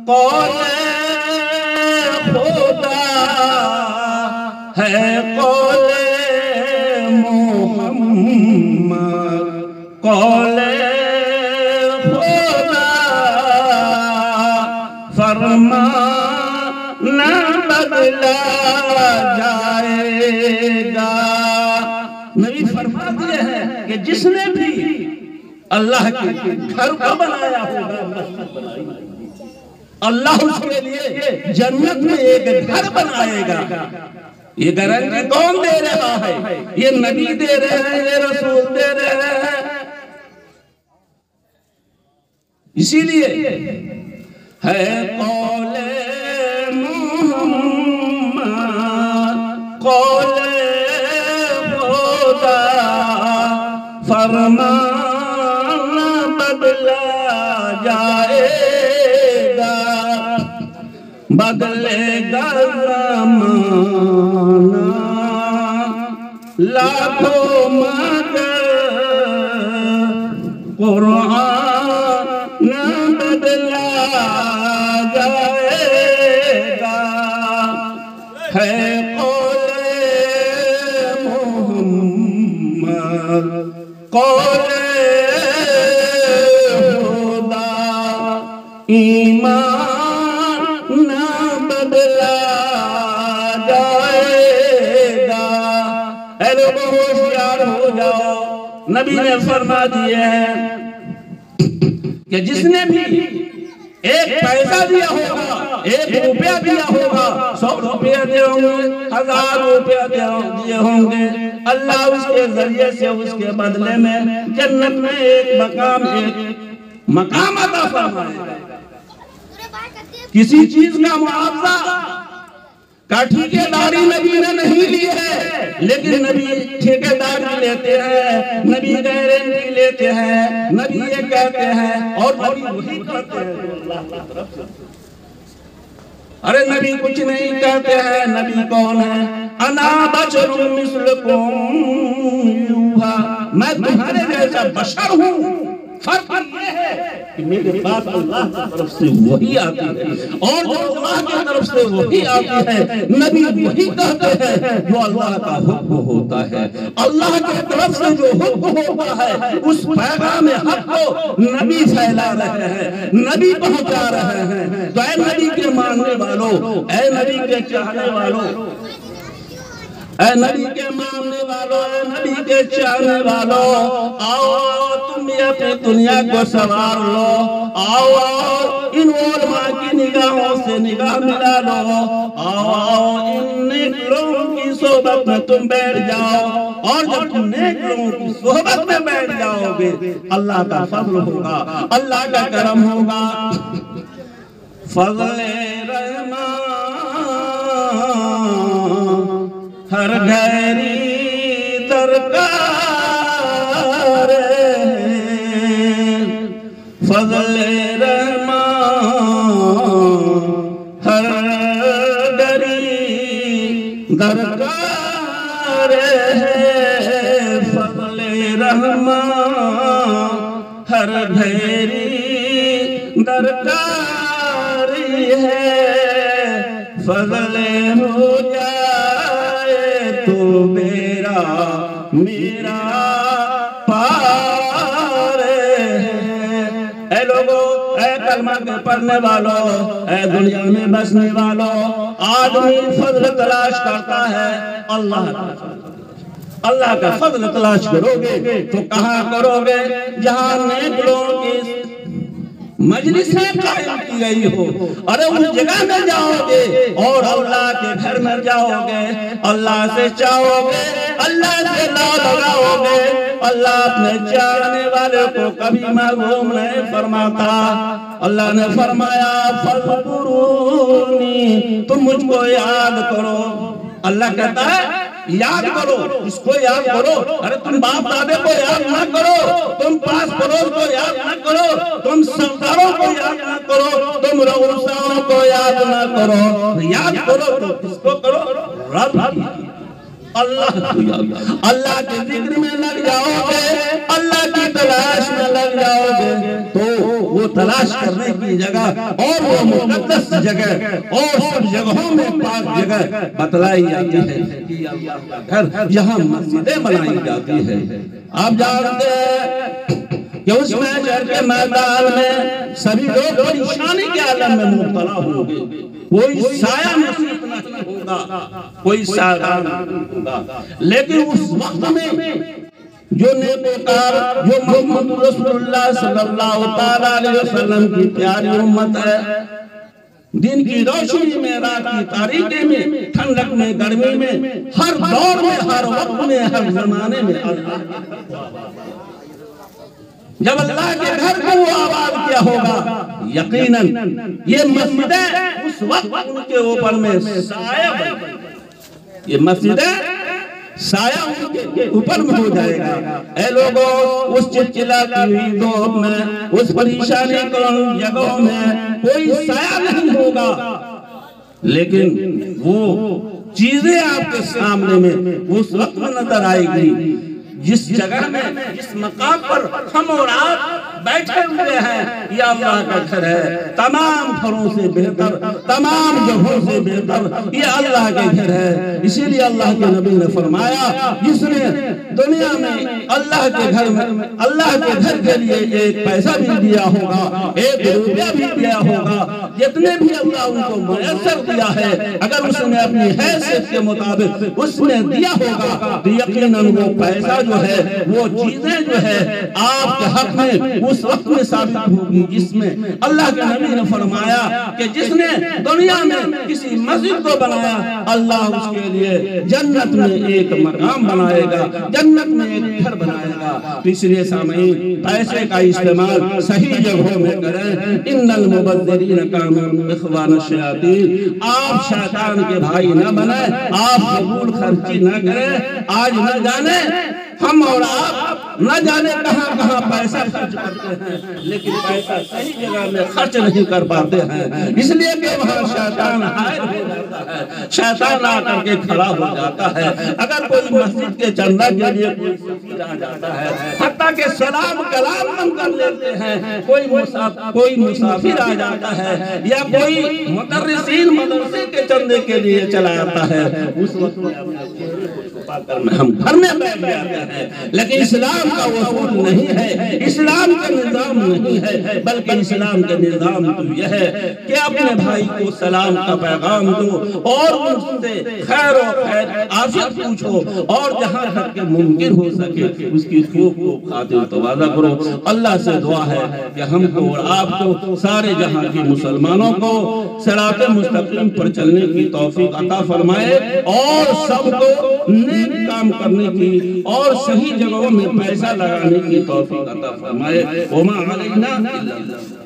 قول خدا ہے قول محمد قول خدا فرمانا بدلا جائے گا۔ نبی فرما دیا ہے کہ جس نے بھی اللہ کے گھر کو بنایا ہوگا اللہ اس کے لیے جنت میں ایک گھر بنائے گا۔ یہ گارنٹی کون دے رہا ہے؟ یہ نبی دے رہے ہیں، یہ رسول دے رہے ہیں۔ اسی لیے ہے قول محمد قول خدا فرمانا بدلا جائے گا، بدلے گا زمانہ لاکھوں مگر قرآن بدلا جائے گا۔ ہے قول محمد قول خدا ایمان نہ بدلا جائے گا۔ اے لوگوں ہوشیار ہو جاؤ، نبی نے فرما دیا ہے کہ جس نے بھی ایک پیسہ دیا ہوگا، ایک روپیہ دیا ہوگا، 100 روپیہ دے ہوں گے، 1000 روپیہ دیے ہوں گے، اللہ اس کے ذریعے سے اس کے بدلے میں جنت میں ایک مقام عطا فرمائے گا۔ کسی چیز کا معاوضہ کا ٹھیکیداری نبی نے نہیں لی ہے، لیکن نبی ٹھیکیداری لیتے ہیں، نبی گارنٹی لیتے ہیں، نبی یہ کہتے ہیں اور نبی وہی کرتے ہیں اللہ کی طرف سے۔ ارے نبی کچھ نہیں کہتے ہیں، نبی کون ہے؟ انا بشر مثلکم یوحا، میں تمہارے جیسا بشر ہوں، فرق یہ ہے کہ میرے پاس اللہ کی طرف سے وحی آتی ہے، اور جو اللہ کی طرف سے وحی آتی ہے نبی وہی کہتے ہیں جو اللہ کا حکم ہوتا ہے۔ اللہ کی طرف سے جو حکم ہوتا ہے اس پیغام حق کو نبی پھیلا رہے ہیں، نبی پہنچا رہے ہیں۔ تو اے نبی کے ماننے والوں، اے نبی کے چاہنے والوں، اے نبی کے ماننے والوں، اے نبی کے چاہنے والوں، آؤ تم بھی اپنی دنیا کو سنوار لو، آؤ ان علماء کی نگاہوں سے نگاہ ملا لو، آؤ ان نیک لوگوں کی صحبت میں تم بیٹھ جاؤ، اور جب تم نیک لوگوں کی صحبت میں بیٹھ جاؤ گے اللہ کا فضل ہوگا، اللہ کا کرم ہوگا۔ فضل رحمان ہر گھڑی درکار ہے، فضل رحمان ہر گھڑی درکار ہے، فضل رحمان ہر گھڑی درکار ہے، فضل ہو جائے تو میرا پار ہے۔ اے لوگوں، اے کلمہ کے پڑھنے والوں، اے دنیا میں بسنے والوں، آدمی فضل تلاش کرتا ہے، اللہ کا فضل تلاش کرو گے تو کہاں کرو گے؟ جہاں نیک لوگوں کی مجلسیں قائم کی گئی ہو، ارے اس جگہ میں جاؤ گے اور اللہ کے گھر میں جاؤ گے، اللہ سے چاہو گے، اللہ سے لا لگاؤ گے۔ اللہ اپنے چاہنے والے کو کبھی محروم نہیں فرماتا۔ اللہ نے فرمایا فَاذْكُرُونِي، تم مجھ کو یاد کرو۔ اللہ کہتا ہے یاد کرو، اس کو یاد کرو۔ ارے تم باپ دادے کو یاد نہ کرو، تم پاس پڑوس کو یاد نہ کرو، تم سرداروں کو یاد نہ کرو، تم رؤساؤں کو یاد نہ کرو، یاد کرو تو کس کو کرو؟ رب اللہ کو یاد۔ اللہ کے ذکر میں لگ جاؤ گے، اللہ کی تلاش میں لگ جاؤ گے تو تلاش کرنے کی جگہ اور وہ مقدس جگہ اور سب جگہوں میں پاک جگہ بتلائی جاتی ہے کہ اللہ کا گھر یہاں مسجدیں بنائی جاتی ہے۔ آپ جانتے ہیں کہ اس محشر کے میدان میں سبھی لوگ پریشانی کے عالم میں مبتلا ہوں گے، کوئی سایہ نصیب نہیں ہوگا، کوئی سایہ نہیں ہوگا، لیکن اس وقت میں جو نیکوکار، جو محمد رسول اللہ صلی اللہ علیہ وسلم کی پیاری امت ہے، دن کی روشنی میں، رات کی تاریکی میں، ٹھنڈک میں، گرمی میں، ہر دور میں، ہر وقت میں، ہر زمانے میں جب اللہ کے گھر کو وہ آباد کیا ہوگا، یقیناً یہ مسجدیں اس وقت ان کے اوپر میں سایہ بن، یہ مسجدیں سایہ ان کے اوپر میں ہو جائے گا۔ اے لوگوں، اس چلچلاتی ہوئی دھوپ میں، اس پریشانی کن جگہوں میں کوئی سایہ نہیں ہوگا، لیکن وہ چیزیں آپ کے سامنے میں اس وقت میں نظر آئے گی جس جگہ میں، جس مقام پر ہم اور آپ بیٹھے ہوئے ہیں، یہ اللہ کا گھر ہے۔ تمام گھروں سے بہتر، تمام جگہوں سے بہتر یہ اللہ کے گھر ہے۔ اسی لیے اللہ کے نبی نے فرمایا، جس نے دنیا میں اللہ کے گھر میں، اللہ کے گھر کے لیے ایک پیسہ بھی دیا ہوگا، ایک روپیہ بھی دیا ہوگا، جتنے بھی اللہ ان کو میسر دیا ہے، اگر اس نے اپنی حیثیت کے مطابق اس نے دیا ہوگا تو یقیناً وہ پیسہ جو ہے، وہ چیزیں جو ہے آپ کے حق میں اس وقت میں ثابت ہوگی جس میں اللہ کے نبی نے فرمایا کہ جس نے دنیا میں کسی مسجد کو بنایا، اللہ اس کے لیے جنت میں ایک مقام بنائے گا، جنت میں ایک گھر بنائے گا۔ اس لیے سامعین، پیسے کا استعمال صحیح جگہوں میں کریں۔ ان المبذرین کانوا اخوان الشیاطین، آپ شیطان کے بھائی نہ بنیں، آپ فضول خرچی نہ کریں۔ آج نہ جانے ہم اور آپ نہ جانے کہاں کہاں پیسہ خرچ کرتے ہیں، لیکن پیسہ صحیح جگہ میں خرچ نہیں کر پاتے ہیں، اس لیے کہ وہاں شیطان حائل ہو جاتا ہے، شیطان آ کر کے کھڑا ہو جاتا ہے۔ اگر کوئی مسجد کے چندہ کے لیے کوئی سفیر آ جاتا ہے، حتیٰ کہ سلام کلام ہم کر لیتے ہیں، کوئی مسافر آ جاتا ہے، یا کوئی مدرسین مدرسے کے چندے کے لیے چلا آتا ہے، اس وقت ہم گھر میں بیٹھ جاتے ہیں۔ لیکن اسلام کا اصول نہیں ہے، اسلام کا نظام نہیں ہے، بلکہ اسلام کا نظام تو یہ ہے کہ اپنے بھائی کو سلام کا پیغام دو اور ان سے خیر و عافیت پوچھو، اور جہاں تک کہ ممکن ہو سکے اس کی خوب خاطر تواضع کرو۔ اللہ سے دعا ہے کہ ہم کو اور آپ کو، سارے جہاں کی مسلمانوں کو صراط مستقیم پر چلنے کی توفیق عطا فرمائے، اور سب کو نیک کام کرنے کی اور صحیح جگہوں میں پیسہ لگانے کی توفیق عطا فرمائے۔ وما علینا الا البلاغ۔